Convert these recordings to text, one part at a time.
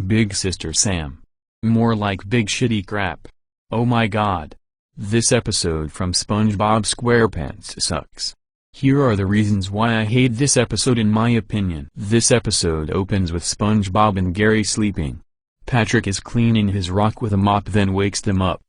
Big Sister Sam. More like big shitty crap. Oh my god. This episode from SpongeBob SquarePants sucks. Here are the reasons why I hate this episode in my opinion. This episode opens with SpongeBob and Gary sleeping. Patrick is cleaning his rock with a mop, then wakes them up.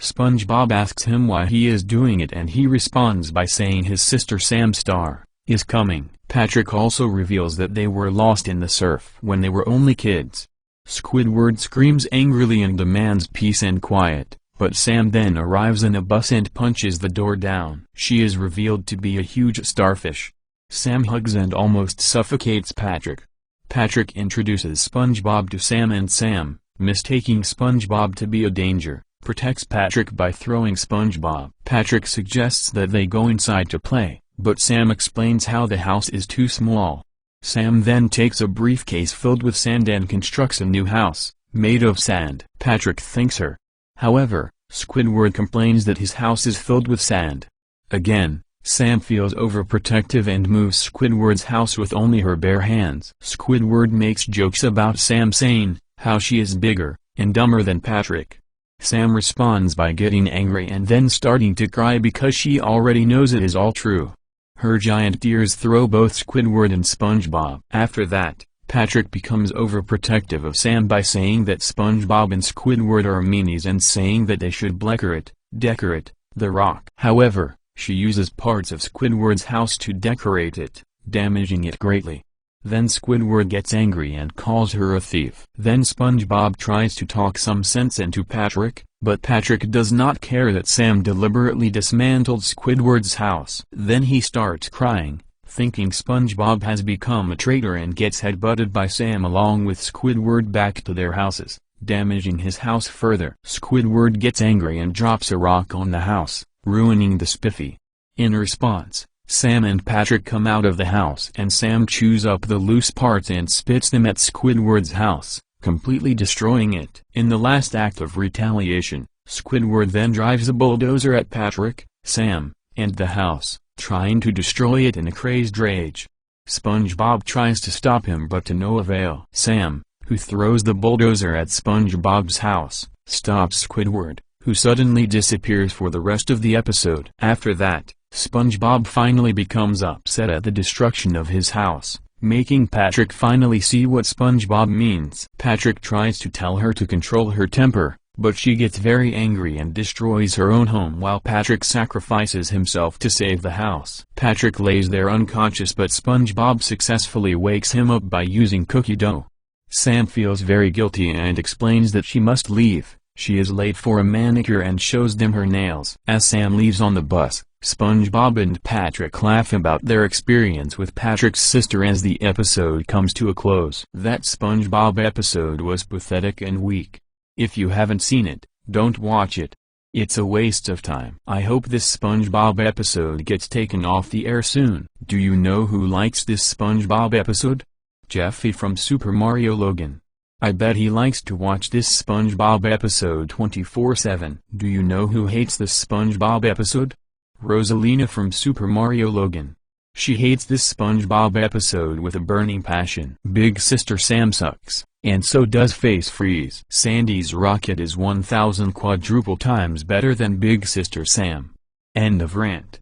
SpongeBob asks him why he is doing it, and he responds by saying his sister Sam Star is coming. Patrick also reveals that they were lost in the surf when they were only kids. Squidward screams angrily and demands peace and quiet, but Sam then arrives in a bus and punches the door down. She is revealed to be a huge starfish. Sam hugs and almost suffocates Patrick. Patrick introduces SpongeBob to Sam, and Sam, mistaking SpongeBob to be a danger, protects Patrick by throwing SpongeBob. Patrick suggests that they go inside to play, but Sam explains how the house is too small. Sam then takes a briefcase filled with sand and constructs a new house, made of sand. Patrick thanks her. However, Squidward complains that his house is filled with sand. Again, Sam feels overprotective and moves Squidward's house with only her bare hands. Squidward makes jokes about Sam, saying how she is bigger and dumber than Patrick. Sam responds by getting angry and then starting to cry because she already knows it is all true. Her giant tears throw both Squidward and SpongeBob. After that, Patrick becomes overprotective of Sam by saying that SpongeBob and Squidward are meanies and saying that they should decorate the rock. However, she uses parts of Squidward's house to decorate it, damaging it greatly. Then Squidward gets angry and calls her a thief. Then SpongeBob tries to talk some sense into Patrick, but Patrick does not care that Sam deliberately dismantled Squidward's house. Then he starts crying, thinking SpongeBob has become a traitor, and gets headbutted by Sam along with Squidward back to their houses, damaging his house further. Squidward gets angry and drops a rock on the house, ruining the spiffy. In response, Sam and Patrick come out of the house, and Sam chews up the loose parts and spits them at Squidward's house, completely destroying it. In the last act of retaliation, Squidward then drives a bulldozer at Patrick, Sam, and the house, trying to destroy it in a crazed rage. SpongeBob tries to stop him, but to no avail. Sam, who throws the bulldozer at SpongeBob's house, stops Squidward, who suddenly disappears for the rest of the episode. After that, SpongeBob finally becomes upset at the destruction of his house, making Patrick finally see what SpongeBob means. Patrick tries to tell her to control her temper, but she gets very angry and destroys her own home while Patrick sacrifices himself to save the house. Patrick lays there unconscious, but SpongeBob successfully wakes him up by using cookie dough. Sam feels very guilty and explains that she must leave. She is late for a manicure and shows them her nails. As Sam leaves on the bus, SpongeBob and Patrick laugh about their experience with Patrick's sister as the episode comes to a close. That SpongeBob episode was pathetic and weak. If you haven't seen it, don't watch it. It's a waste of time. I hope this SpongeBob episode gets taken off the air soon. Do you know who likes this SpongeBob episode? Jeffy from Super Mario Logan. I bet he likes to watch this SpongeBob episode 24/7. Do you know who hates this SpongeBob episode? Rosalina from Super Mario Logan. She hates this SpongeBob episode with a burning passion. Big Sister Sam sucks, and so does Face Freeze. Sandy's rocket is 1,000 quadruple times better than Big Sister Sam. End of rant.